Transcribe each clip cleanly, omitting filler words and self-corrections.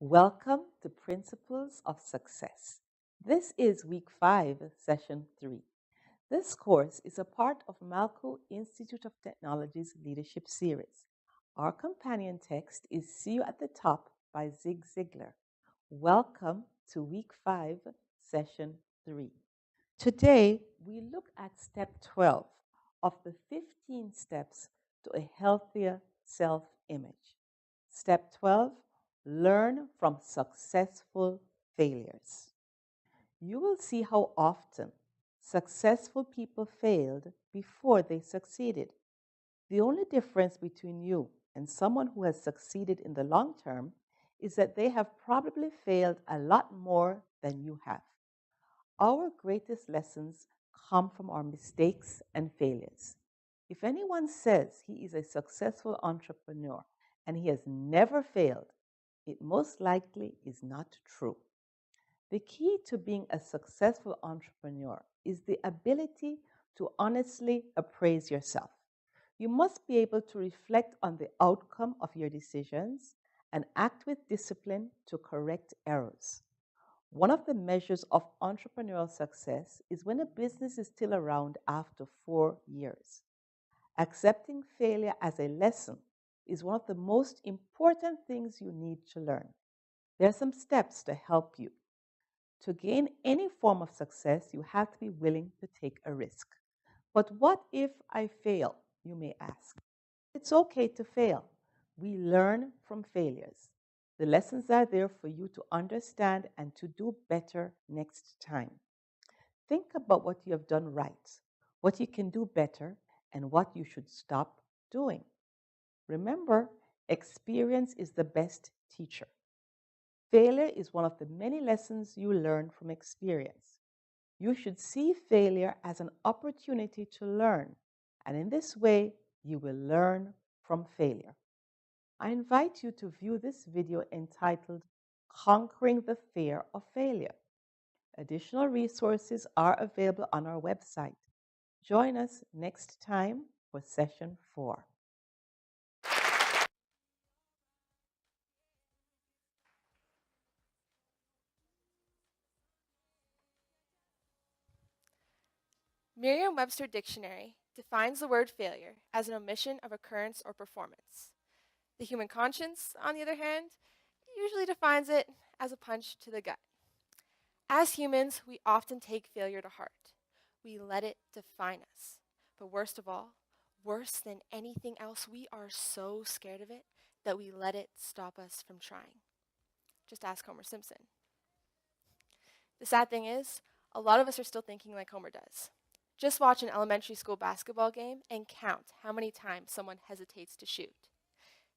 Welcome to Principles of Success. This is week 5, session 3. This course is a part of Malco Institute of Technology's leadership series. Our companion text is See You at the Top by Zig Ziglar. Welcome to week 5, session 3. Today, we look at step 12 of the 15 steps to a healthier self image. Step 12, learn from successful failures. You will see how often successful people failed before they succeeded. The only difference between you and someone who has succeeded in the long term is that they have probably failed a lot more than you have. Our greatest lessons come from our mistakes and failures. If anyone says he is a successful entrepreneur and he has never failed, it most likely is not true. The key to being a successful entrepreneur is the ability to honestly appraise yourself. You must be able to reflect on the outcome of your decisions and act with discipline to correct errors. One of the measures of entrepreneurial success is when a business is still around after 4 years. Accepting failure as a lesson is one of the most important things you need to learn. There are some steps to help you. To gain any form of success, you have to be willing to take a risk. But what if I fail? You may ask. It's okay to fail. We learn from failures. The lessons are there for you to understand and to do better next time. Think about what you have done right, what you can do better, and what you should stop doing. Remember, experience is the best teacher. Failure is one of the many lessons you learn from experience. You should see failure as an opportunity to learn, and in this way, you will learn from failure. I invite you to view this video entitled Conquering the Fear of Failure. Additional resources are available on our website. Join us next time for session 4. Merriam-Webster Dictionary defines the word failure as an omission of occurrence or performance. The human conscience, on the other hand, usually defines it as a punch to the gut. As humans, we often take failure to heart. We let it define us. But worst of all, worse than anything else, we are so scared of it that we let it stop us from trying. Just ask Homer Simpson. The sad thing is, a lot of us are still thinking like Homer does. Just watch an elementary school basketball game and count how many times someone hesitates to shoot.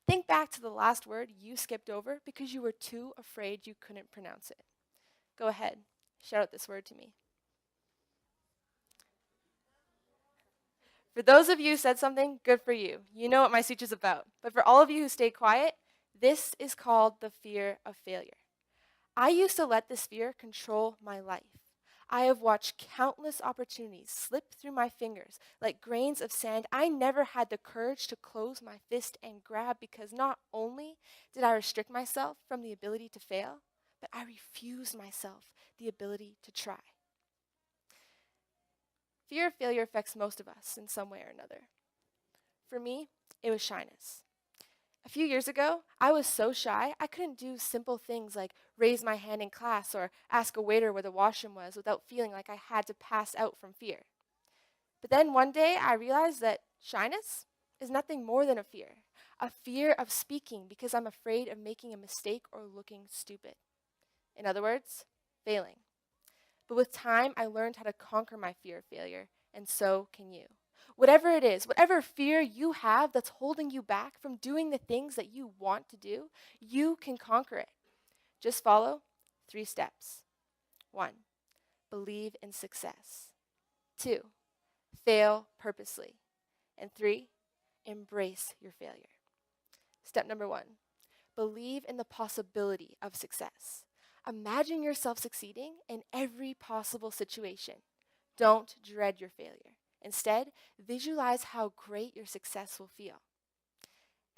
Think back to the last word you skipped over because you were too afraid you couldn't pronounce it. Go ahead, shout out this word to me. For those of you who said something, good for you. You know what my speech is about. But for all of you who stayed quiet, this is called the fear of failure. I used to let this fear control my life. I have watched countless opportunities slip through my fingers like grains of sand I never had the courage to close my fist and grab because not only did I restrict myself from the ability to fail, but I refused myself the ability to try. Fear of failure affects most of us in some way or another. For me, it was shyness. A few years ago, I was so shy I couldn't do simple things like raise my hand in class or ask a waiter where the washroom was without feeling like I had to pass out from fear. But then one day I realized that shyness is nothing more than a fear of speaking because I'm afraid of making a mistake or looking stupid. In other words, failing. But with time, I learned how to conquer my fear of failure, and so can you. Whatever it is, whatever fear you have that's holding you back from doing the things that you want to do, you can conquer it. Just follow 3 steps. 1. Believe in success. 2. Fail purposely. And 3. Embrace your failure. Step number 1. Believe in the possibility of success. Imagine yourself succeeding in every possible situation. Don't dread your failure. Instead, visualize how great your success will feel.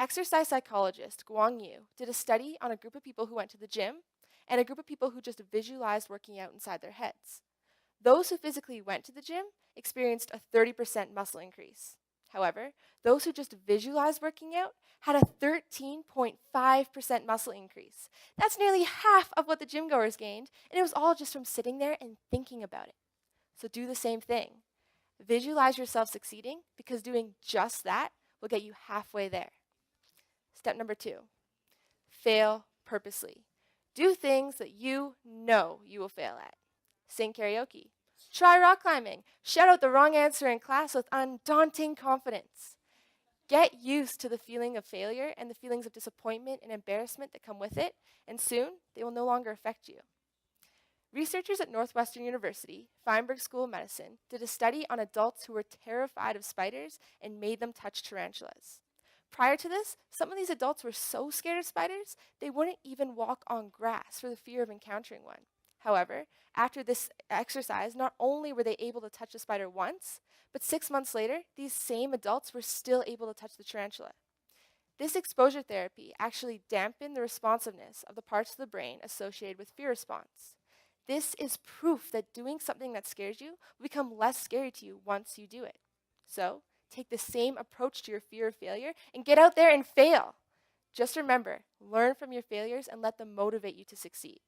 Exercise psychologist Guang Yu did a study on a group of people who went to the gym and a group of people who just visualized working out inside their heads. Those who physically went to the gym experienced a 30% muscle increase. However, those who just visualized working out had a 13.5% muscle increase. That's nearly half of what the gym goers gained, and it was all just from sitting there and thinking about it. So do the same thing. Visualize yourself succeeding, because doing just that will get you halfway there. Step number 2, fail purposely. Do things that you know you will fail at. Sing karaoke. Try rock climbing. Shout out the wrong answer in class with undaunting confidence. Get used to the feeling of failure and the feelings of disappointment and embarrassment that come with it, and soon they will no longer affect you. Researchers at Northwestern University, Feinberg School of Medicine, did a study on adults who were terrified of spiders and made them touch tarantulas. Prior to this, some of these adults were so scared of spiders, they wouldn't even walk on grass for the fear of encountering one. However, after this exercise, not only were they able to touch the spider once, but 6 months later, these same adults were still able to touch the tarantula. This exposure therapy actually dampened the responsiveness of the parts of the brain associated with fear response. This is proof that doing something that scares you will become less scary to you once you do it. So, take the same approach to your fear of failure and get out there and fail. Just remember, learn from your failures and let them motivate you to succeed.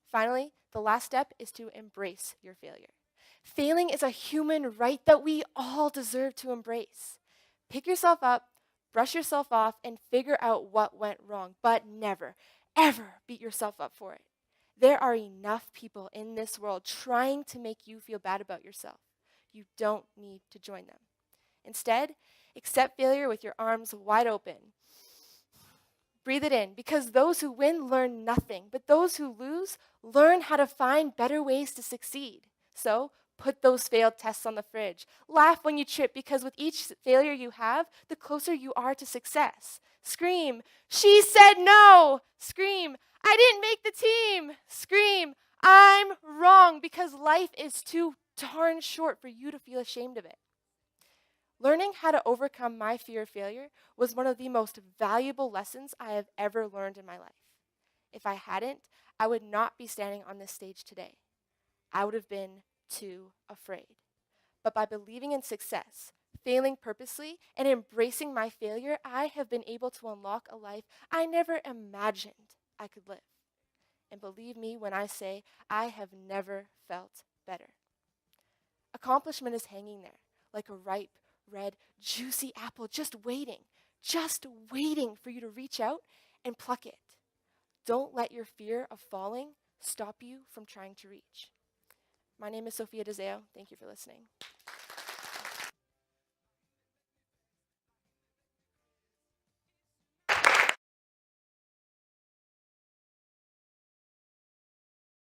Finally, the last step is to embrace your failure. Failing is a human right that we all deserve to embrace. Pick yourself up, brush yourself off, and figure out what went wrong, but never, ever beat yourself up for it. There are enough people in this world trying to make you feel bad about yourself. You don't need to join them. Instead, accept failure with your arms wide open. Breathe it in, because those who win learn nothing, but those who lose learn how to find better ways to succeed. So, put those failed tests on the fridge. Laugh when you trip, because with each failure you have, the closer you are to success. Scream, "She said no!" Scream, "I didn't make the team!" Scream, "I'm wrong," because life is too darn short for you to feel ashamed of it. Learning how to overcome my fear of failure was one of the most valuable lessons I have ever learned in my life. If I hadn't, I would not be standing on this stage today. I would have been too afraid. But by believing in success, failing purposely, and embracing my failure, I have been able to unlock a life I never imagined I could live. And believe me when I say I have never felt better. Accomplishment is hanging there like a ripe, red, juicy apple, just waiting for you to reach out and pluck it. Don't let your fear of falling stop you from trying to reach. My name is Sophia DeZeo. Thank you for listening.